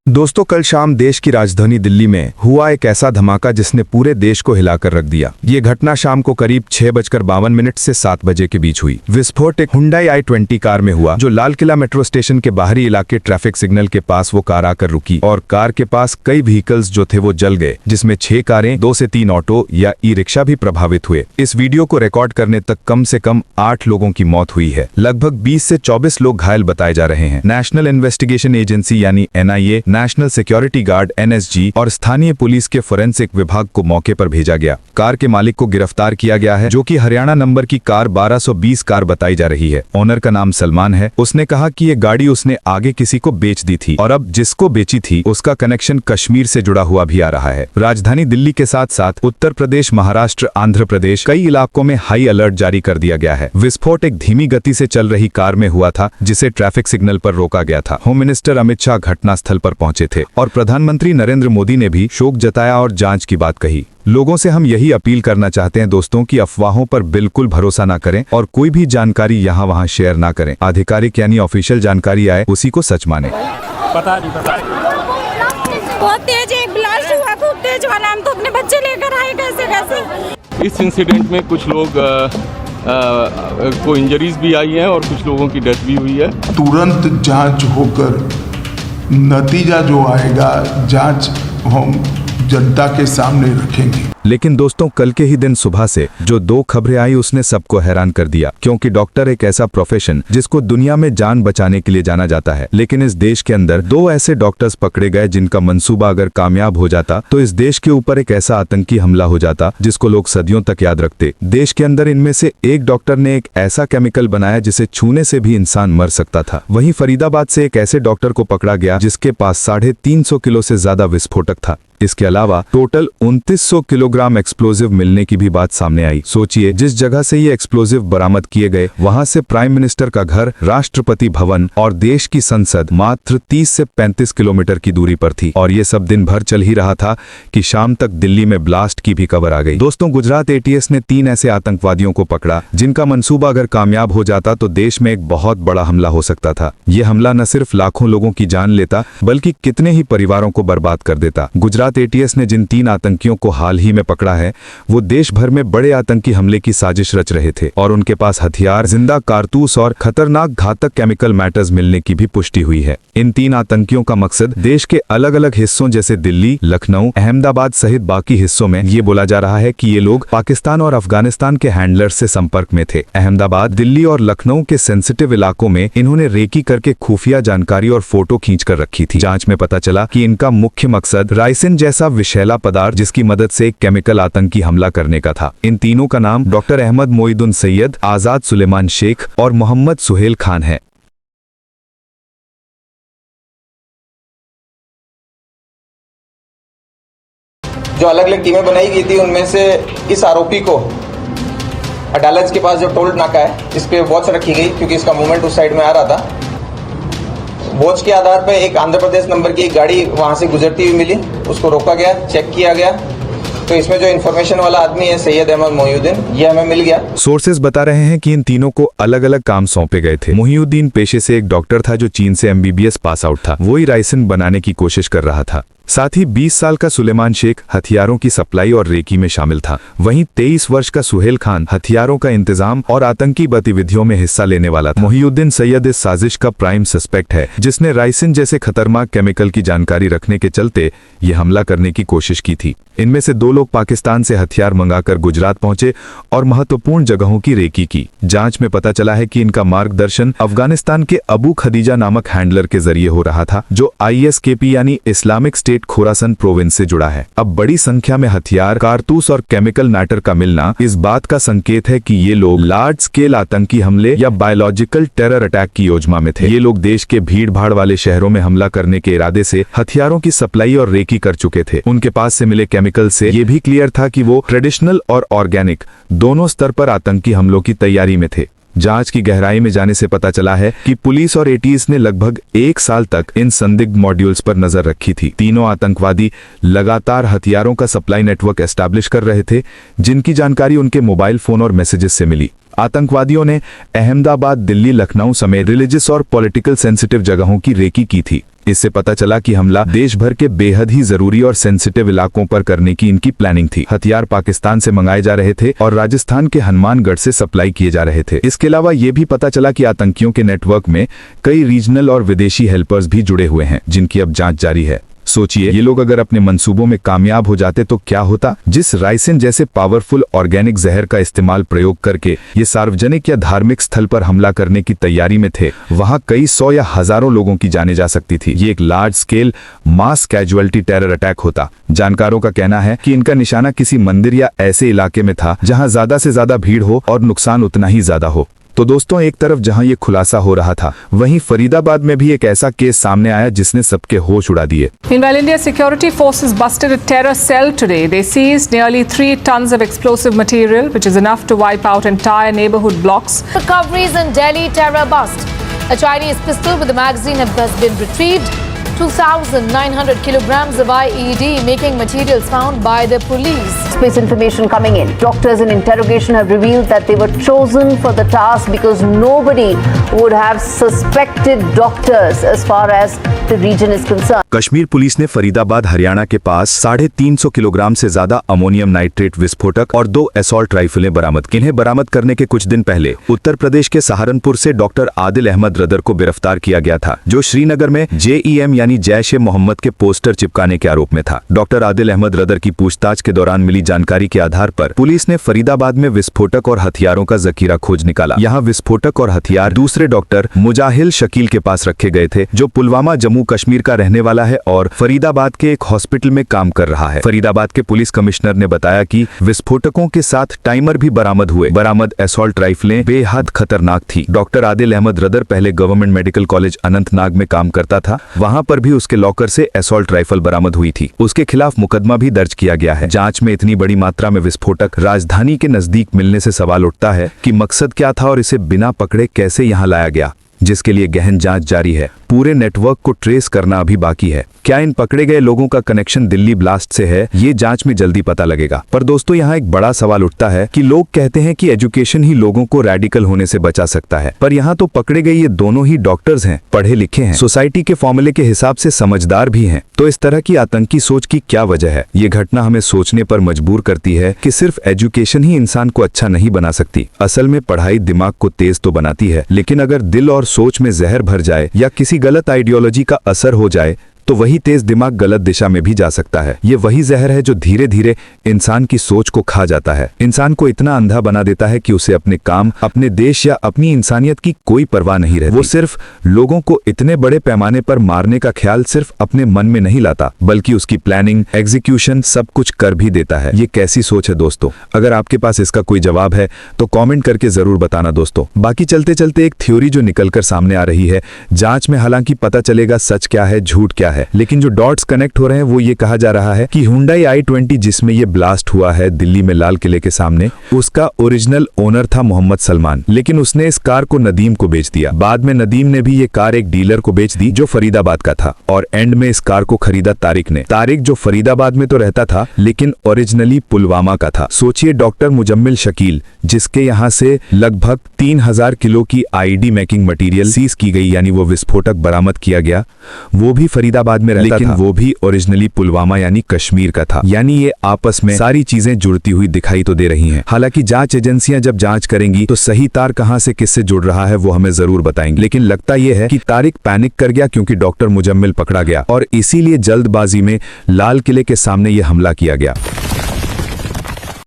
दोस्तों, कल शाम देश की राजधानी दिल्ली में हुआ एक ऐसा धमाका जिसने पूरे देश को हिलाकर रख दिया। ये घटना शाम को करीब 6:52 से 7 बजे के बीच हुई। विस्फोट एक हुंडई i20 कार में हुआ, जो लाल किला मेट्रो स्टेशन के बाहरी इलाके ट्रैफिक सिग्नल के पास वो कार आकर रुकी और कार के पास कई व्हीकल्स जो थे वो जल गए, जिसमें 6 कारें, 2 से 3 ऑटो या ई रिक्शा भी प्रभावित हुए। इस वीडियो को रिकॉर्ड करने तक कम से कम 8 लोगों की मौत हुई है। लगभग 20 से 24 लोग घायल बताए जा रहे हैं। नेशनल इन्वेस्टिगेशन एजेंसी यानी NIA, national security guard NSG और स्थानीय पुलिस के फोरेंसिक विभाग को मौके पर भेजा गया। कार के मालिक को गिरफ्तार किया गया है, जो कि हरियाणा नंबर की कार 1220 कार बताई जा रही है। ओनर का नाम सलमान है। उसने कहा कि ये गाड़ी उसने आगे किसी को बेच दी थी और अब जिसको बेची थी उसका कनेक्शन कश्मीर से जुड़ा हुआ भी आ रहा है। राजधानी दिल्ली के साथ साथ उत्तर प्रदेश, महाराष्ट्र, आंध्र प्रदेश कई इलाकों में हाई अलर्ट जारी कर दिया गया है। विस्फोट एक धीमी गति से चल रही कार में हुआ था, जिसे ट्रैफिक सिग्नल पर रोका गया था। होम मिनिस्टर अमित शाह घटनास्थल पर पहुंचे थे और प्रधानमंत्री नरेंद्र मोदी ने भी शोक जताया और जांच की बात कही। लोगों से हम यही अपील करना चाहते हैं दोस्तों कि अफवाहों पर बिल्कुल भरोसा ना करें और कोई भी जानकारी यहाँ वहाँ शेयर ना करें। आधिकारिक यानी ऑफिशियल जानकारी आए उसी को सच माने। पता नहीं बहुत तेज एक ब्लास्ट हुआ, खूब तेज वाला। हम तो अपने बच्चे लेकर आए कैसे। इस इंसिडेंट में कुछ लोग को इंजरीज भी आई हैं और कुछ लोगों की डेथ भी हुई है। तुरंत जांच होकर नतीजा जो आएगा, जांच हम जनता के सामने रखेंगे। लेकिन दोस्तों, कल के ही दिन सुबह से जो 2 खबरें आई उसने सबको हैरान कर दिया, क्योंकि डॉक्टर एक ऐसा प्रोफेशन जिसको दुनिया में जान बचाने के लिए जाना जाता है। लेकिन इस देश के अंदर 2 ऐसे डॉक्टर्स पकड़े गए जिनका मंसूबा अगर कामयाब हो जाता तो इस देश के ऊपर एक ऐसा आतंकी हमला हो जाता जिसको लोग सदियों तक याद रखते। देश के अंदर इनमें से एक डॉक्टर ने एक ऐसा केमिकल बनाया जिसे छूने से भी इंसान मर सकता था। वहीं फरीदाबाद से एक ऐसे डॉक्टर को पकड़ा गया जिसके पास 350 किलो से ज्यादा विस्फोटक था। इसके अलावा टोटल 2900 किलोग्राम एक्सप्लोजिव मिलने की भी बात सामने आई। सोचिए, जिस जगह से ये एक्सप्लोजिव बरामद किए गए वहां से प्राइम मिनिस्टर का घर, राष्ट्रपति भवन और देश की संसद मात्र 30 से 35 किलोमीटर की दूरी पर थी। और ये सब दिन भर चल ही रहा था कि शाम तक दिल्ली में ब्लास्ट की भी खबर आ गई। दोस्तों, गुजरात ATS ने 3 ऐसे आतंकवादियों को पकड़ा जिनका मंसूबा अगर कामयाब हो जाता तो देश में एक बहुत बड़ा हमला हो सकता था। ये हमला न सिर्फ लाखों लोगों की जान लेता बल्कि कितने ही परिवारों को बर्बाद कर देता। गुजरात ATS ने जिन 3 आतंकियों को हाल ही में पकड़ा है वो देश भर में बड़े आतंकी हमले की साजिश रच रहे थे और उनके पास हथियार, जिंदा कारतूस और खतरनाक घातक केमिकल मैटर्स मिलने की भी पुष्टि हुई है। इन 3 आतंकियों का मकसद देश के अलग अलग हिस्सों जैसे दिल्ली, लखनऊ, अहमदाबाद सहित बाकी हिस्सों में ये बोला जा रहा है कि ये लोग पाकिस्तान और अफगानिस्तान के हैंडलर्स से संपर्क में थे। अहमदाबाद, दिल्ली और लखनऊ के सेंसिटिव इलाकों में इन्होंने रेकी करके खुफिया जानकारी और फोटो खींच कर रखी थी। जांच में पता चला कि इनका मुख्य मकसद राइसिन जैसा विषैला पदार्थ जिसकी मदद से एक केमिकल आतंकी हमला करने का था। इन तीनों का नाम डॉक्टर अहमद मोइदुन सैयद, आजाद सुलेमान शेख और मोहम्मद सुहेल खान है। जो अलग अलग टीमें बनाई गई थी उनमें से इस आरोपी को अडालज के पास जो टोल नाका है इस पे वॉच रखी गई, क्योंकि इसका मूवमेंट उस साइड में आ रहा था। वॉच के आधार पर एक आंध्र प्रदेश नंबर की एक गाड़ी वहां से गुजरती हुई मिली, उसको रोका गया, चेक किया गया तो इसमें जो इन्फॉर्मेशन वाला आदमी है सैयद अहमद मोहिउद्दीन, ये हमें मिल गया। सोर्सेज बता रहे हैं कि इन तीनों को अलग अलग काम सौंपे गए थे। मोहिउद्दीन पेशे से एक डॉक्टर था जो चीन से MBBS पास आउट था। वही राइसिन बनाने की कोशिश कर रहा था। साथ ही 20 साल का सुलेमान शेख हथियारों की सप्लाई और रेकी में शामिल था। वहीं 23 वर्ष का सुहेल खान हथियारों का इंतजाम और आतंकी गतिविधियों में हिस्सा लेने वाला था। मोहिउद्दीन सैयद इस साजिश का प्राइम सस्पेक्ट है, जिसने राइसिन जैसे खतरनाक केमिकल की जानकारी रखने के चलते ये हमला करने की कोशिश की थी। इनमें से 2 लोग पाकिस्तान से हथियार मंगाकर गुजरात पहुंचे और महत्वपूर्ण जगहों की रेकी की। जांच में पता चला है कि इनका मार्गदर्शन अफगानिस्तान के अबू खदीजा नामक हैंडलर के जरिए हो रहा था, जो ISKP यानी इस्लामिक स्टेट खोरासन प्रोविंस से जुड़ा है। अब बड़ी संख्या में हथियार, कारतूस और केमिकल मैटर का मिलना इस बात का संकेत है कि ये लोग लार्ज स्केल आतंकी हमले या बायोलॉजिकल टेरर अटैक की योजना में थे। ये लोग देश के भीड़ भाड़ वाले शहरों में हमला करने के इरादे से हथियारों की सप्लाई और रेकी कर चुके थे। उनके पास से मिले केमिकल से ये भी क्लियर था कि वो ट्रेडिशनल और ऑर्गेनिक दोनों स्तर पर आतंकी हमलों की तैयारी में थे। जांच की गहराई में जाने से पता चला है कि पुलिस और ATS ने लगभग 1 साल तक इन संदिग्ध मॉड्यूल्स पर नजर रखी थी। तीनों आतंकवादी लगातार हथियारों का सप्लाई नेटवर्क एस्टैब्लिश कर रहे थे, जिनकी जानकारी उनके मोबाइल फोन और मैसेजेस से मिली। आतंकवादियों ने अहमदाबाद, दिल्ली, लखनऊ समेत रिलीजियस और पॉलिटिकल सेंसिटिव जगहों की रेकी की थी। इससे पता चला कि हमला देश भर के बेहद ही जरूरी और सेंसिटिव इलाकों पर करने की इनकी प्लानिंग थी। हथियार पाकिस्तान से मंगाए जा रहे थे और राजस्थान के हनुमानगढ़ से सप्लाई किए जा रहे थे। इसके अलावा ये भी पता चला कि आतंकियों के नेटवर्क में कई रीजनल और विदेशी हेल्पर्स भी जुड़े हुए हैं, जिनकी अब जांच जारी है। सोचिए, ये लोग अगर अपने मंसूबों में कामयाब हो जाते तो क्या होता। जिस राइसिन जैसे पावरफुल ऑर्गेनिक जहर का इस्तेमाल प्रयोग करके ये सार्वजनिक या धार्मिक स्थल पर हमला करने की तैयारी में थे, वहां कई सौ या हजारों लोगों की जाने जा सकती थी। ये एक लार्ज स्केल मास कैजुअलिटी टेरर अटैक होता। जानकारों का कहना है कि इनका निशाना किसी मंदिर या ऐसे इलाके में था जहां ज्यादा से ज्यादा भीड़ हो और नुकसान उतना ही ज्यादा हो। तो दोस्तों, एक तरफ जहां ये खुलासा हो रहा था, वहीं फरीदाबाद में भी एक ऐसा केस सामने आया जिसने सबके होश उड़ा दिए। Meanwhile, India's security forces busted a terror cell today. They seized nearly 3 tons of explosive material, which is enough to wipe out entire neighborhood blocks. Recoveries in Delhi terror bust. A Chinese pistol with a magazine has been retrieved. 2,900 kilograms of IED making materials found by the police. Space information coming in. Doctors in interrogation have revealed that they were chosen for the task because nobody would have suspected doctors as far as the region is concerned. Kashmir police ने फरीदाबाद, हरियाणा के पास 350 kilogram से ज्यादा ammonium nitrate विस्फोटक और 2 assault राइफलें बरामद की। इन्हें बरामद करने के कुछ दिन पहले उत्तर प्रदेश के सहारनपुर से डॉक्टर आदिल अहमद रदर को गिरफ्तार किया गया था, जो श्रीनगर में JEM यानी जैश-ए-मोहम्मद के पोस्टर चिपकाने के आरोप में था। डॉक्टर आदिल अहमद रदर की पूछताछ के दौरान मिली जानकारी के आधार पर पुलिस ने फरीदाबाद में विस्फोटक और हथियारों का जखीरा खोज निकाला। यहाँ विस्फोटक और हथियार दूसरे डॉक्टर मुजाहिल शकील के पास रखे गए थे, जो पुलवामा, जम्मू कश्मीर का रहने वाला है और फरीदाबाद के एक हॉस्पिटल में काम कर रहा है। फरीदाबाद के पुलिस कमिश्नर ने बताया कि विस्फोटकों के साथ टाइमर भी बरामद हुए। बरामद असॉल्ट राइफलें बेहद खतरनाक थी। डॉक्टर आदिल अहमद रदर पहले गवर्नमेंट मेडिकल कॉलेज अनंतनाग में काम करता था। वहां पर भी उसके लॉकर से असॉल्ट राइफल बरामद हुई थी। उसके खिलाफ मुकदमा भी दर्ज किया गया है। जांच में इतनी बड़ी मात्रा में विस्फोटक राजधानी के नजदीक मिलने से सवाल उठता है कि मकसद क्या था और इसे बिना पकड़े कैसे यहां लाया गया, जिसके लिए गहन जांच जारी है। पूरे नेटवर्क को ट्रेस करना अभी बाकी है। क्या इन पकड़े गए लोगों का कनेक्शन दिल्ली ब्लास्ट से है, ये जांच में जल्दी पता लगेगा। पर दोस्तों, यहाँ एक बड़ा सवाल उठता है कि लोग कहते हैं कि एजुकेशन ही लोगों को रेडिकल होने से बचा सकता है, पर यहाँ तो पकड़े गए ये दोनों ही डॉक्टर्स हैं, पढ़े लिखे हैं, सोसाइटी के फॉर्मूले के हिसाब से समझदार भी हैं। तो इस तरह की आतंकी सोच की क्या वजह है? ये घटना हमें सोचने पर मजबूर करती है कि सिर्फ एजुकेशन ही इंसान को अच्छा नहीं बना सकती। असल में पढ़ाई दिमाग को तेज तो बनाती है, लेकिन अगर दिल और सोच में जहर भर जाए या किसी गलत आइडियोलॉजी का असर हो जाए तो वही तेज दिमाग गलत दिशा में भी जा सकता है। ये वही जहर है जो धीरे धीरे इंसान की सोच को खा जाता है, इंसान को इतना अंधा बना देता है कि उसे अपने काम, अपने देश या अपनी इंसानियत की कोई परवाह नहीं रहती। वो सिर्फ लोगों को इतने बड़े पैमाने पर मारने का ख्याल सिर्फ अपने मन में नहीं लाता, बल्कि उसकी प्लानिंग, एग्जीक्यूशन सब कुछ कर भी देता है। ये कैसी सोच है दोस्तों? अगर आपके पास इसका कोई जवाब है तो कॉमेंट करके जरूर बताना दोस्तों। बाकी चलते चलते एक थ्योरी जो निकलकर सामने आ रही है। जांच में हालांकि पता चलेगा सच क्या है, झूठ क्या है, लेकिन जो डॉट्स कनेक्ट हो रहे हैं वो ये कहा जा रहा है कि हुंडई i20 जिसमें ये ब्लास्ट हुआ है दिल्ली में लाल किले के सामने, उसका ओरिजिनल ओनर था मोहम्मद सलमान, लेकिन उसने इस कार को नदीम को बेच दिया। बाद में नदीम ने भी ये कार एक डीलर को बेच दी जो फरीदाबाद का था, और एंड में इस कार को खरीदा तारिक ने। तारिक जो फरीदाबाद में तो रहता था लेकिन ओरिजिनली पुलवामा का था। सोचिए, डॉक्टर मुजम्मिल शकील, जिसके यहाँ से लगभग 3000 किलो की IED मेकिंग मटेरियल सीज की गई, यानी वो विस्फोटक बरामद किया गया, वो भी फरीदाबाद में रहता लेकिन था। वो भी ओरिजिनली पुलवामा यानी कश्मीर का था। यानी ये आपस में सारी चीजें जुड़ती हुई दिखाई तो दे रही हैं। हालांकि जांच एजेंसियां जब जांच करेंगी तो सही तार कहां से किससे जुड़ रहा है वो हमें जरूर बताएंगे। लेकिन लगता यह है कि तारिक पैनिक कर गया क्योंकि डॉक्टर मुजम्मिल पकड़ा गया और इसीलिए जल्दबाजी में लाल किले के सामने ये हमला किया गया।